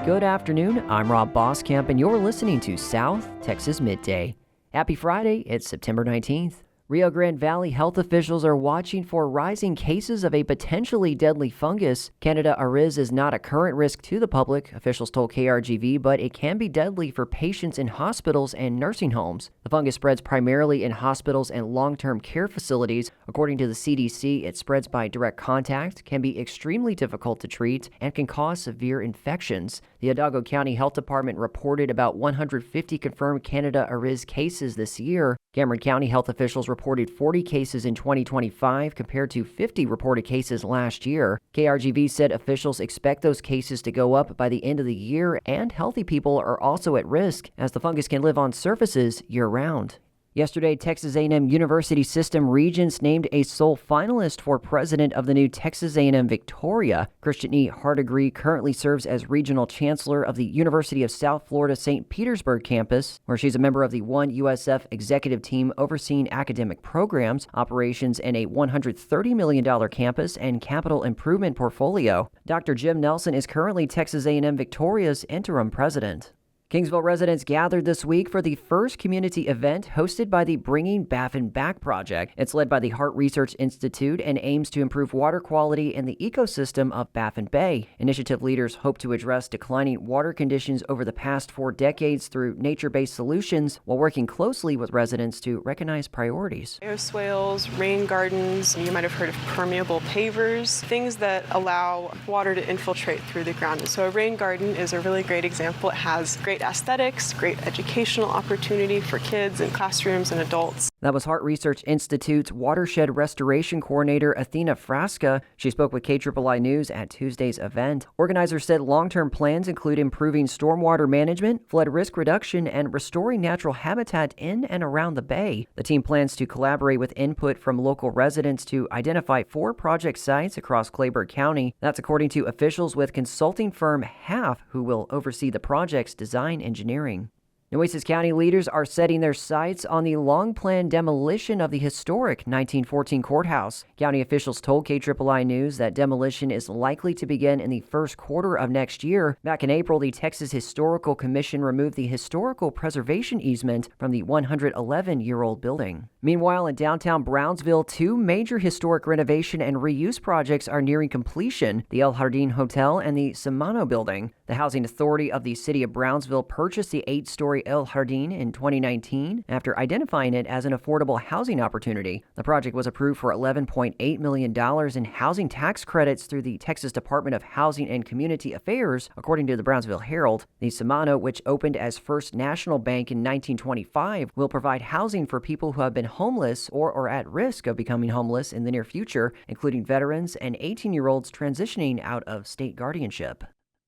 Good afternoon, I'm Rob Boskamp, and you're listening to South Texas Midday. Happy Friday, it's September 19th. Rio Grande Valley health officials are watching for rising cases of a potentially deadly fungus. Candida auris is not a current risk to the public, officials told KRGV, but it can be deadly for patients in hospitals and nursing homes. The fungus spreads primarily in hospitals and long-term care facilities. According to the CDC, it spreads by direct contact, can be extremely difficult to treat, and can cause severe infections. The Hidalgo County Health Department reported about 150 confirmed Candida auris cases this year. Cameron County health officials reported 40 cases in 2025 compared to 50 reported cases last year. KRGV said officials expect those cases to go up by the end of the year, and healthy people are also at risk as the fungus can live on surfaces year-round. Yesterday, Texas A&M University System Regents named a sole finalist for president of the new Texas A&M-Victoria. Christian E. Hardegree currently serves as regional chancellor of the University of South Florida St. Petersburg campus, where she's a member of the One USF executive team overseeing academic programs, operations, and a $130 million campus and capital improvement portfolio. Dr. Jim Nelson is currently Texas A&M Victoria's interim president. Kingsville residents gathered this week for the first community event hosted by the Bringing Baffin Back project. It's led by the Heart Research Institute and aims to improve water quality in the ecosystem of Baffin Bay. Initiative leaders hope to address declining water conditions over the past 4 decades through nature-based solutions while working closely with residents to recognize priorities. Air-swales, rain gardens, you might have heard of permeable pavers, things that allow water to infiltrate through the ground. So a rain garden is a really great example. It has great aesthetics, great educational opportunity for kids in classrooms and adults. That was Heart Research Institute's Watershed Restoration Coordinator Athena Frasca. She spoke with KIII News at Tuesday's event. Organizers said long-term plans include improving stormwater management, flood risk reduction, and restoring natural habitat in and around the bay. The team plans to collaborate with input from local residents to identify 4 project sites across Clayburgh County. That's according to officials with consulting firm HAF, who will oversee the project's design engineering. Nueces County leaders are setting their sights on the long-planned demolition of the historic 1914 courthouse. County officials told KIII News that demolition is likely to begin in the first quarter of next year. Back in April, the Texas Historical Commission removed the historical preservation easement from the 111-year-old building. Meanwhile, in downtown Brownsville, 2 major historic renovation and reuse projects are nearing completion: the El Jardín Hotel and the Semano building. The Housing Authority of the City of Brownsville purchased the 8-story El Jardín in 2019 after identifying it as an affordable housing opportunity. The project was approved for $11.8 million in housing tax credits through the Texas Department of Housing and Community Affairs, according to the Brownsville Herald. The Semano, which opened as First National Bank in 1925, will provide housing for people who have been homeless or are at risk of becoming homeless in the near future, including veterans and 18-year-olds transitioning out of state guardianship.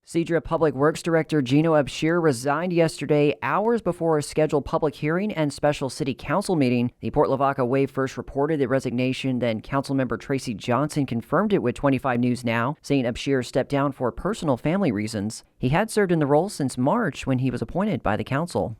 Seadrift Public Works Director Gino Abshir resigned yesterday, hours before a scheduled public hearing and special city council meeting. The Port Lavaca Wave first reported the resignation, then Councilmember Tracy Johnson confirmed it with 25 News Now, saying Abshir stepped down for personal family reasons. He had served in the role since March when he was appointed by the council.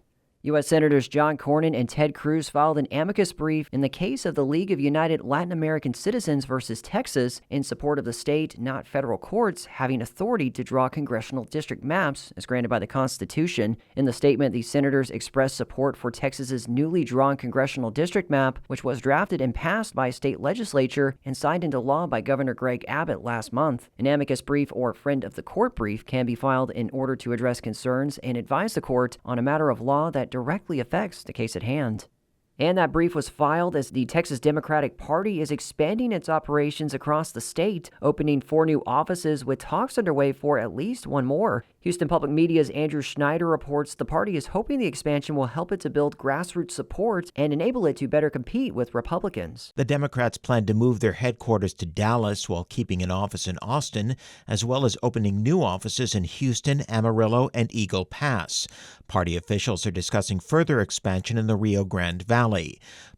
U.S. Senators John Cornyn and Ted Cruz filed an amicus brief in the case of the League of United Latin American Citizens versus Texas in support of the state, not federal courts, having authority to draw congressional district maps as granted by the Constitution. In the statement, the senators expressed support for Texas's newly drawn congressional district map, which was drafted and passed by a state legislature and signed into law by Governor Greg Abbott last month. An amicus brief or friend of the court brief can be filed in order to address concerns and advise the court on a matter of law that directly affects the case at hand. And that brief was filed as the Texas Democratic Party is expanding its operations across the state, opening 4 new offices with talks underway for at least 1 more. Houston Public Media's Andrew Schneider reports the party is hoping the expansion will help it to build grassroots support and enable it to better compete with Republicans. The Democrats plan to move their headquarters to Dallas while keeping an office in Austin, as well as opening new offices in Houston, Amarillo, and Eagle Pass. Party officials are discussing further expansion in the Rio Grande Valley.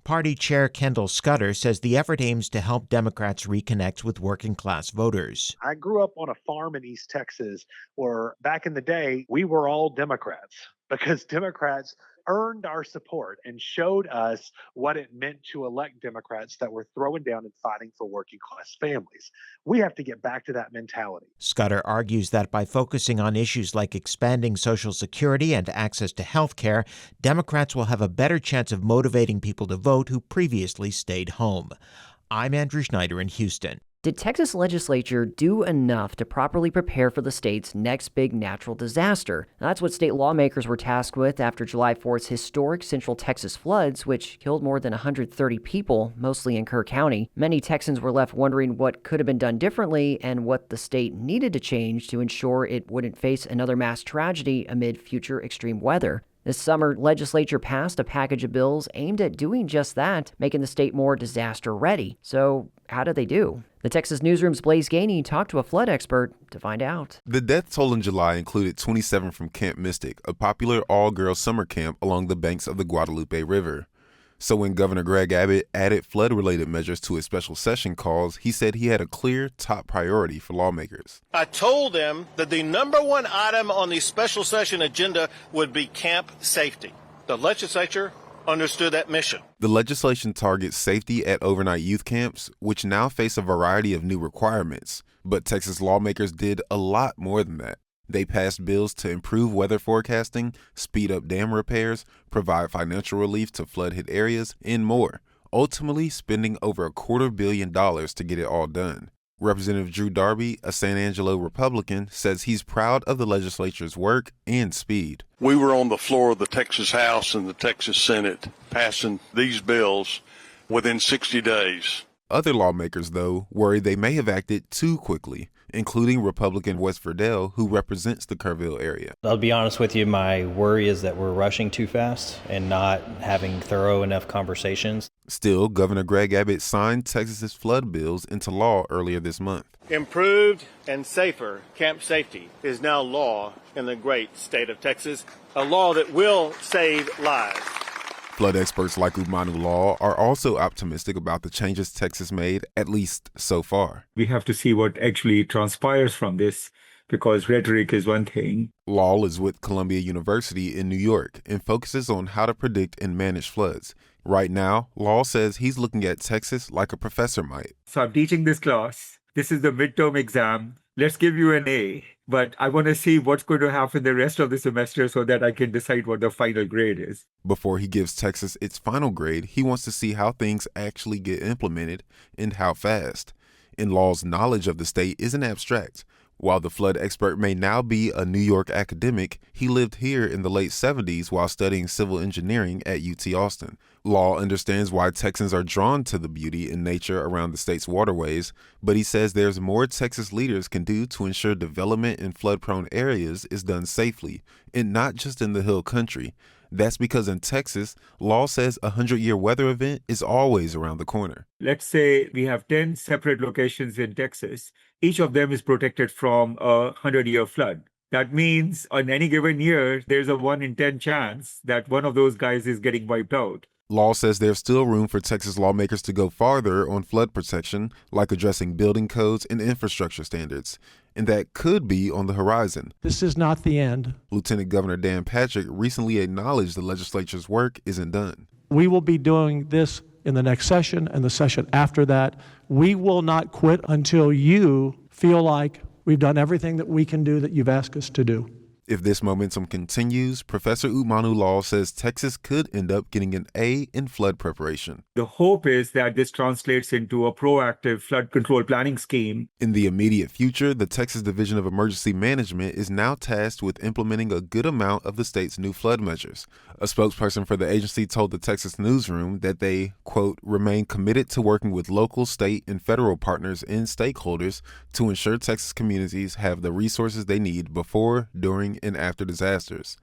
Party Chair Kendall Scudder says the effort aims to help Democrats reconnect with working-class voters. I grew up on a farm in East Texas where back in the day, we were all Democrats because Democrats earned our support and showed us what it meant to elect Democrats that were throwing down and fighting for working class families. We have to get back to that mentality. Scudder argues that by focusing on issues like expanding Social Security and access to health care, Democrats will have a better chance of motivating people to vote who previously stayed home. I'm Andrew Schneider in Houston. Did Texas legislature do enough to properly prepare for the state's next big natural disaster? Now, that's what state lawmakers were tasked with after July 4th's historic Central Texas floods, which killed more than 130 people, mostly in Kerr County. Many Texans were left wondering what could have been done differently and what the state needed to change to ensure it wouldn't face another mass tragedy amid future extreme weather. This summer, legislature passed a package of bills aimed at doing just that, making the state more disaster ready. So, how did they do? The Texas Newsroom's Blaze Gainey talked to a flood expert to find out. The death toll in July included 27 from Camp Mystic, a popular all-girls summer camp along the banks of the Guadalupe River. So when Governor Greg Abbott added flood-related measures to his special session calls, he said he had a clear top priority for lawmakers. I told them that the number one item on the special session agenda would be camp safety. The legislature understood that mission. The legislation targets safety at overnight youth camps, which now face a variety of new requirements. But Texas lawmakers did a lot more than that. They passed bills to improve weather forecasting, speed up dam repairs, provide financial relief to flood-hit areas, and more, ultimately spending over $250 million to get it all done. Representative Drew Darby, a San Angelo Republican, says he's proud of the legislature's work and speed. We were on the floor of the Texas House and the Texas Senate passing these bills within 60 days. Other lawmakers, though, worry they may have acted too quickly, including Republican Wes Verdell, who represents the Kerrville area. I'll be honest with you, my worry is that we're rushing too fast and not having thorough enough conversations. Still, Governor Greg Abbott signed Texas's flood bills into law earlier this month. Improved and safer camp safety is now law in the great state of Texas, a law that will save lives. Flood experts like Umanu Law are also optimistic about the changes Texas made, at least so far. We have to see what actually transpires from this, because rhetoric is one thing. Law is with Columbia University in New York and focuses on how to predict and manage floods. Right now, Law says he's looking at Texas like a professor might. So I'm teaching this class. This is the midterm exam. Let's give you an A. But I want to see what's going to happen the rest of the semester so that I can decide what the final grade is. Before he gives Texas its final grade, he wants to see how things actually get implemented and how fast. And Law's knowledge of the state isn't abstract. While the flood expert may now be a New York academic, he lived here in the late 70s while studying civil engineering at UT Austin. Law understands why Texans are drawn to the beauty and nature around the state's waterways, but he says there's more Texas leaders can do to ensure development in flood-prone areas is done safely, and not just in the hill country. That's because in Texas, Law says a 100-year weather event is always around the corner. Let's say we have 10 separate locations in Texas. Each of them is protected from a 100-year flood. That means on any given year, there's a 1 in 10 chance that one of those guys is getting wiped out. Law says there's still room for Texas lawmakers to go farther on flood protection, like addressing building codes and infrastructure standards. And that could be on the horizon. This is not the end. Lieutenant Governor Dan Patrick recently acknowledged the legislature's work isn't done. We will be doing this in the next session and the session after that. We will not quit until you feel like we've done everything that we can do that you've asked us to do. If this momentum continues, Professor Umanu Law says Texas could end up getting an A in flood preparation. The hope is that this translates into a proactive flood control planning scheme. In the immediate future, the Texas Division of Emergency Management is now tasked with implementing a good amount of the state's new flood measures. A spokesperson for the agency told the Texas Newsroom that they, quote, remain committed to working with local, state, and federal partners and stakeholders to ensure Texas communities have the resources they need before, during, and after disasters.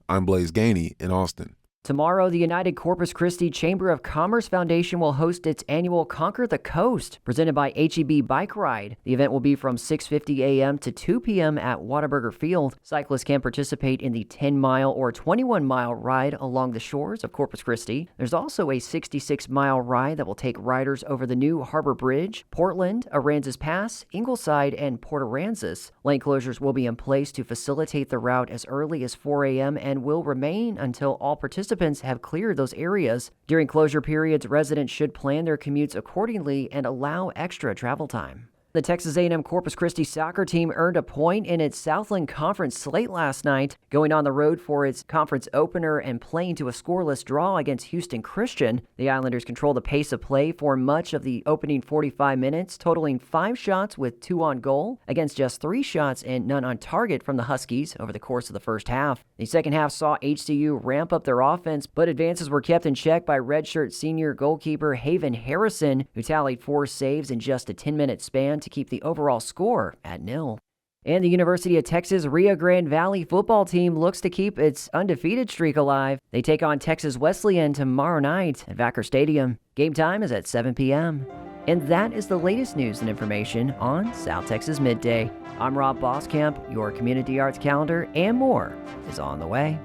I'm Blaze Gainey in Austin. Tomorrow, the United Corpus Christi Chamber of Commerce Foundation will host its annual Conquer the Coast, presented by H-E-B Bike Ride. The event will be from 6:50 a.m. to 2 p.m. at Whataburger Field. Cyclists can participate in the 10-mile or 21-mile ride along the shores of Corpus Christi. There's also a 66-mile ride that will take riders over the new Harbor Bridge, Portland, Aransas Pass, Ingleside, and Port Aransas. Lane closures will be in place to facilitate the route as early as 4 a.m. and will remain until all participants have cleared those areas. During closure periods, residents should plan their commutes accordingly and allow extra travel time. The Texas A&M Corpus Christi soccer team earned a point in its Southland Conference slate last night, going on the road for its conference opener and playing to a scoreless draw against Houston Christian. The Islanders controlled the pace of play for much of the opening 45 minutes, totaling 5 shots with 2 on goal against just 3 shots and none on target from the Huskies over the course of the first half. The second half saw HCU ramp up their offense, but advances were kept in check by redshirt senior goalkeeper Haven Harrison, who tallied 4 saves in just a 10-minute span to keep the overall score at 0. And the University of Texas Rio Grande Valley football team looks to keep its undefeated streak alive. They take on Texas Wesleyan tomorrow night at Vacker Stadium. Game time is at 7 p.m. And that is the latest news and information on South Texas Midday. I'm Rob Boskamp. Your community arts calendar and more is on the way.